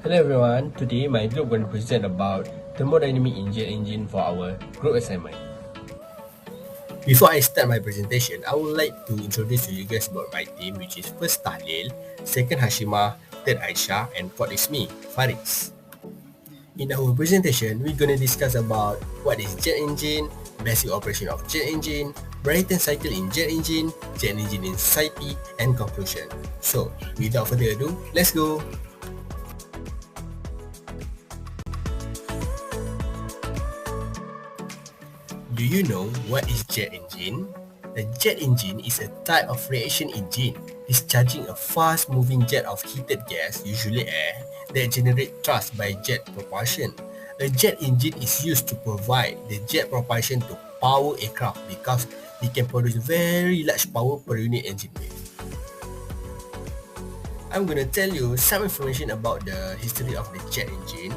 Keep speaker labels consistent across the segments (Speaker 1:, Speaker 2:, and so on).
Speaker 1: Hello everyone, today my group will present about thermodynamic in jet engine for our group assignment.
Speaker 2: Before I start my presentation, I would like to introduce to you guys about my team, which is first Tahlil, second Hashima, third Aisha, and fourth is me, Faris. In our presentation, we're gonna discuss about what is jet engine, basic operation of jet engine, Brayton cycle in jet engine in SciPy, and conclusion. So, without further ado, let's go! Do you know what is jet engine? A jet engine is a type of reaction engine discharging a fast-moving jet of heated gas, usually air, that generates thrust by jet propulsion. A jet engine is used to provide the jet propulsion to power aircraft because it can produce very large power per unit engine weight. I'm gonna tell you some information about the history of the jet engine.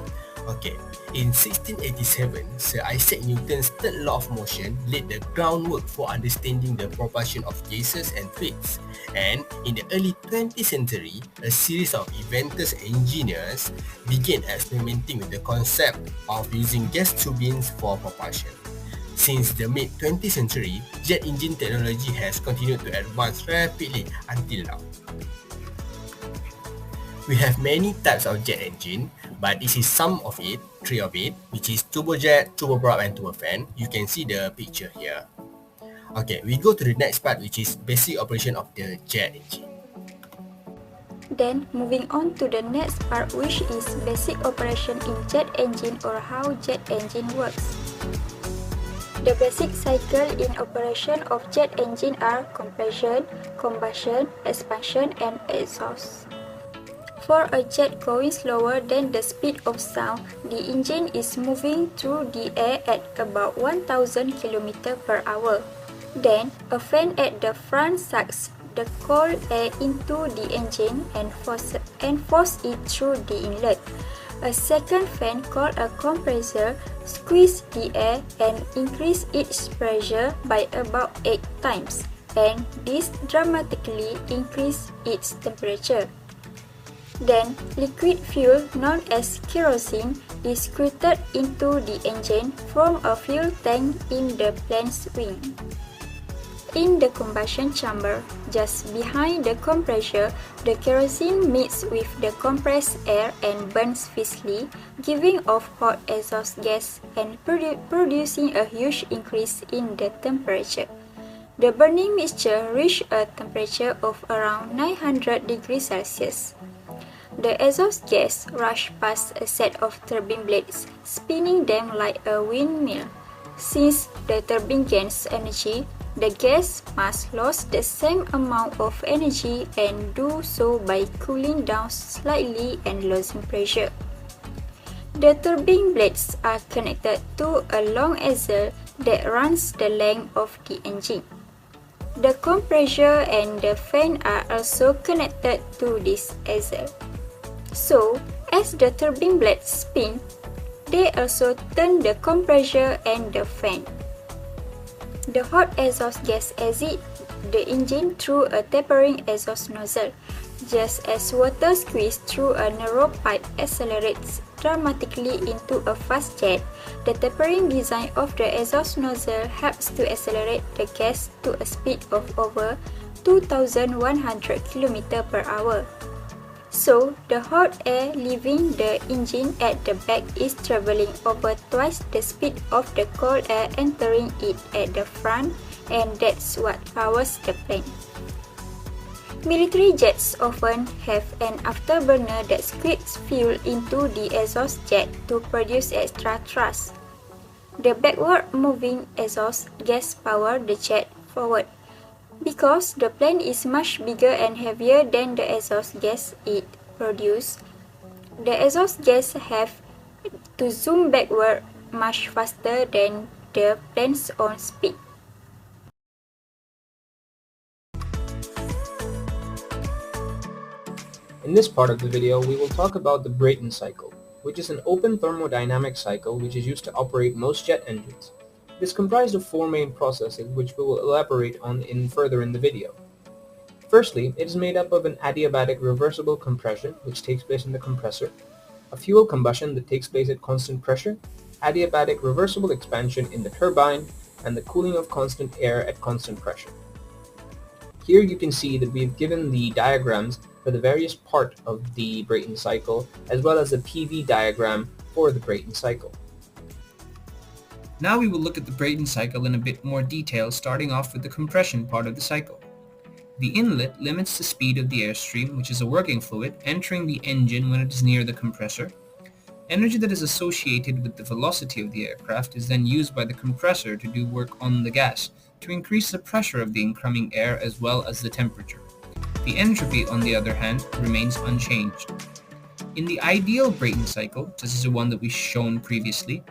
Speaker 2: Okay, in 1687, Sir Isaac Newton's third law of motion laid the groundwork for understanding the propulsion of gases and fluids. And in the early 20th century, a series of inventors and engineers began experimenting with the concept of using gas turbines for propulsion. Since the mid-20th century, jet engine technology has continued to advance rapidly until now. We have many types of jet engine, but this is some of it, three of it, which is turbojet, turboprop, and turbofan. You can see the picture here. Okay, we go to the next part, which is basic operation of the jet engine.
Speaker 3: Then moving on to the next part, which is basic operation in jet engine or how jet engine works. The basic cycle in operation of jet engine are compression, combustion, expansion, and exhaust. For a jet going slower than the speed of sound, the engine is moving through the air at about 1000 km per hour. Then, a fan at the front sucks the cold air into the engine and force it through the inlet. A second fan, called a compressor, squeezes the air and increases its pressure by about 8 times, and this dramatically increases its temperature. Then, liquid fuel known as kerosene is squirted into the engine from a fuel tank in the plane's wing. In the combustion chamber, just behind the compressor, the kerosene meets with the compressed air and burns fiercely, giving off hot exhaust gas and producing a huge increase in the temperature. The burning mixture reached a temperature of around 900 degrees Celsius. The exhaust gas rushed past a set of turbine blades, spinning them like a windmill. Since the turbine gains energy, the gas must lose the same amount of energy and do so by cooling down slightly and losing pressure. The turbine blades are connected to a long axle that runs the length of the engine. The compressor and the fan are also connected to this axle. So, as the turbine blades spin, they also turn the compressor and the fan. The hot exhaust gas exits the engine through a tapering exhaust nozzle. Just as water squeezed through a narrow pipe accelerates dramatically into a fast jet, the tapering design of the exhaust nozzle helps to accelerate the gas to a speed of over 2100 km per hour. So, the hot air leaving the engine at the back is traveling over twice the speed of the cold air entering it at the front, and that's what powers the plane. Military jets often have an afterburner that squirts fuel into the exhaust jet to produce extra thrust. The backward moving exhaust gas powers the jet forward. Because the plane is much bigger and heavier than the exhaust gas it produces, the exhaust gas have to zoom backward much faster than the plane's own speed.
Speaker 4: In this part of the video, we will talk about the Brayton cycle, which is an open thermodynamic cycle which is used to operate most jet engines. It is comprised of four main processes which we will elaborate on further in the video. Firstly, it is made up of an adiabatic reversible compression which takes place in the compressor, a fuel combustion that takes place at constant pressure, adiabatic reversible expansion in the turbine, and the cooling of constant air at constant pressure. Here you can see that we've given the diagrams for the various parts of the Brayton cycle, as well as the PV diagram for the Brayton cycle. Now we will look at the Brayton cycle in a bit more detail, starting off with the compression part of the cycle. The inlet limits the speed of the airstream, which is a working fluid, entering the engine when it is near the compressor. Energy that is associated with the velocity of the aircraft is then used by the compressor to do work on the gas, to increase the pressure of the incoming air as well as the temperature. The entropy, on the other hand, remains unchanged. In the ideal Brayton cycle, such as the one that we've shown previously,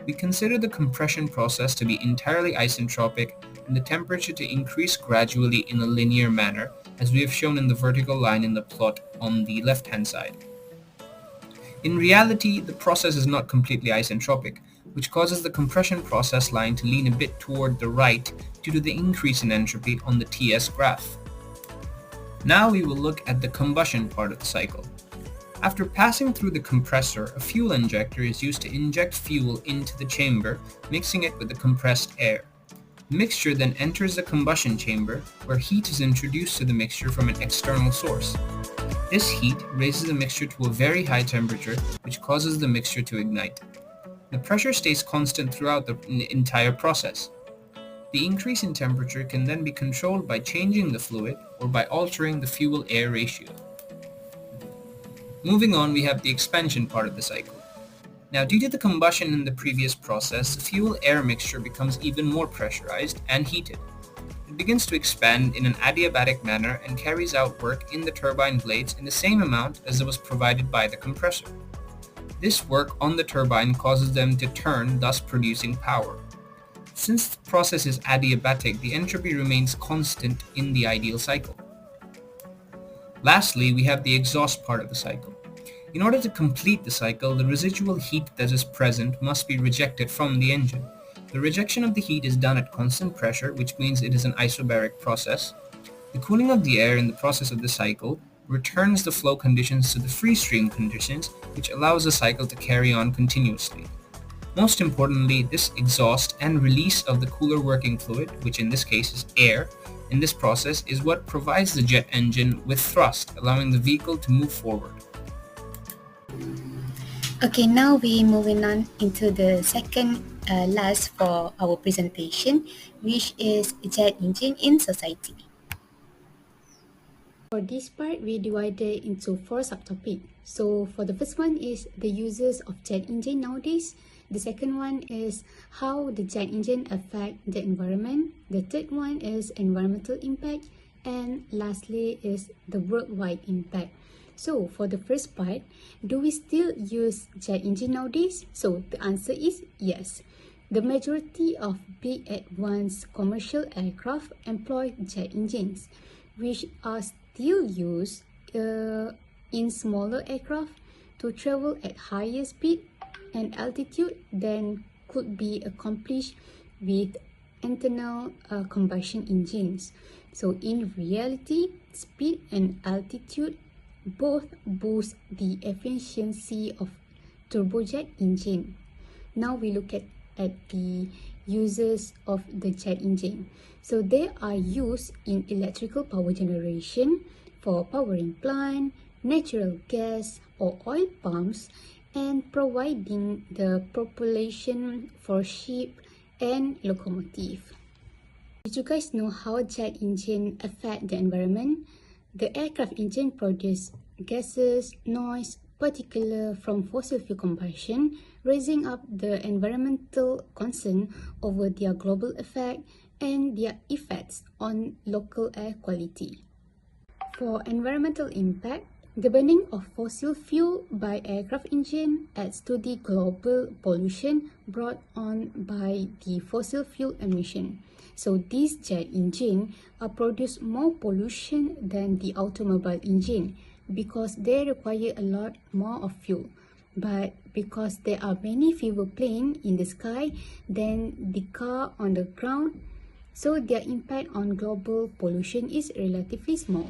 Speaker 4: we consider the compression process to be entirely isentropic and the temperature to increase gradually in a linear manner, as we have shown in the vertical line in the plot on the left-hand side. In reality, the process is not completely isentropic, which causes the compression process line to lean a bit toward the right due to the increase in entropy on the TS graph. Now we will look at the combustion part of the cycle. After passing through the compressor, a fuel injector is used to inject fuel into the chamber, mixing it with the compressed air. The mixture then enters the combustion chamber, where heat is introduced to the mixture from an external source. This heat raises the mixture to a very high temperature, which causes the mixture to ignite. The pressure stays constant throughout the entire process. The increase in temperature can then be controlled by changing the fluid or by altering the fuel-air ratio. Moving on, we have the expansion part of the cycle. Now, due to the combustion in the previous process, the fuel-air mixture becomes even more pressurized and heated. It begins to expand in an adiabatic manner and carries out work in the turbine blades in the same amount as was provided by the compressor. This work on the turbine causes them to turn, thus producing power. Since the process is adiabatic, the entropy remains constant in the ideal cycle. Lastly, we have the exhaust part of the cycle. In order to complete the cycle, the residual heat that is present must be rejected from the engine. The rejection of the heat is done at constant pressure, which means it is an isobaric process. The cooling of the air in the process of the cycle returns the flow conditions to the free stream conditions, which allows the cycle to carry on continuously. Most importantly, this exhaust and release of the cooler working fluid, which in this case is air, in this process is what provides the jet engine with thrust, allowing the vehicle to move forward.
Speaker 5: Okay, now we moving on into the second last for our presentation, which is jet engine in society.
Speaker 6: For this part, we divided into 4 subtopics. So for the first one is the uses of jet engine nowadays. The second one is how the jet engine affect the environment. The third one is environmental impact. And lastly is the worldwide impact. So for the first part, do we still use jet engine nowadays? So the answer is yes. The majority of big advanced commercial aircraft employ jet engines, which are still used in smaller aircraft to travel at higher speed and altitude than could be accomplished with internal combustion engines. So in reality, speed and altitude both boost the efficiency of turbojet engine. Now we look at the uses of the jet engine. So they are used in electrical power generation, for powering plant, natural gas or oil pumps, and providing the propulsion for ship and locomotive. Did you guys know how jet engine affect the environment? The aircraft engine produce gases, noise, particulate from fossil fuel combustion, raising up the environmental concern over their global effect and their effects on local air quality. For environmental impact, the burning of fossil fuel by aircraft engine adds to the global pollution brought on by the fossil fuel emission. So these jet engine produce more pollution than the automobile engine because they require a lot more of fuel. But because there are many fewer planes in the sky than the car on the ground, so their impact on global pollution is relatively small.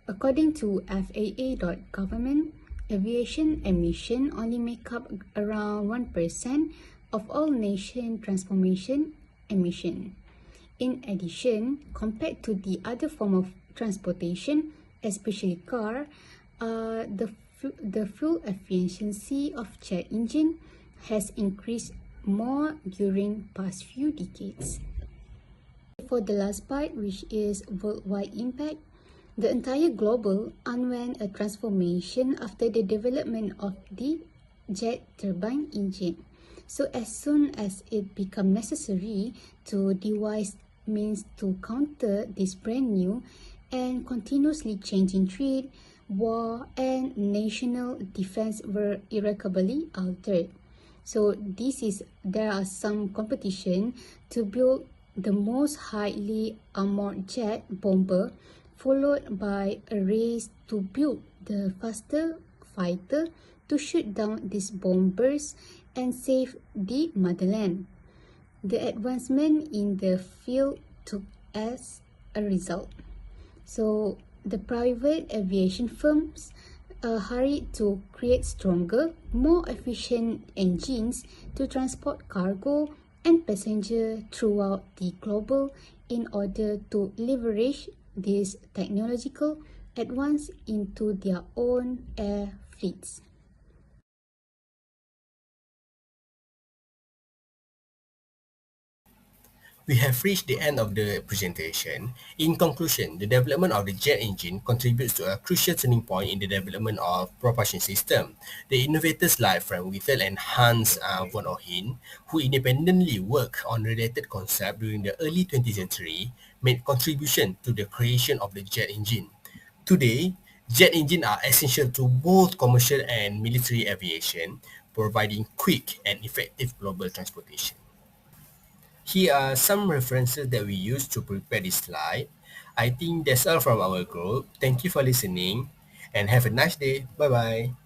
Speaker 6: According to FAA.government, aviation emission only make up around 1% of all nation transformation emission. In addition, compared to the other form of transportation, especially car, the fuel efficiency of jet engine has increased more during past few decades. For the last part, which is worldwide impact, the entire global underwent a transformation after the development of the jet turbine engine. So as soon as it became necessary to devise means to counter this brand new and continuously changing trade, war and national defense were irrecoverably altered. So there are some competition to build the most highly armored jet bomber, followed by a race to build the faster fighter to shoot down these bombers and save the motherland. The advancement in the field took as a result. So the private aviation firms hurried to create stronger, more efficient engines to transport cargo and passenger throughout the global in order to leverage this technological advance into their own air fleets.
Speaker 2: We have reached the end of the presentation. In conclusion, the development of the jet engine contributes to a crucial turning point in the development of propulsion system. The innovators like Frank Whittle and Hans von Ohin, who independently worked on related concepts during the early 20th century, made contribution to the creation of the jet engine. Today, jet engines are essential to both commercial and military aviation, providing quick and effective global transportation. Here are some references that we use to prepare this slide. I think that's all from our group. Thank you for listening and have a nice day. Bye bye.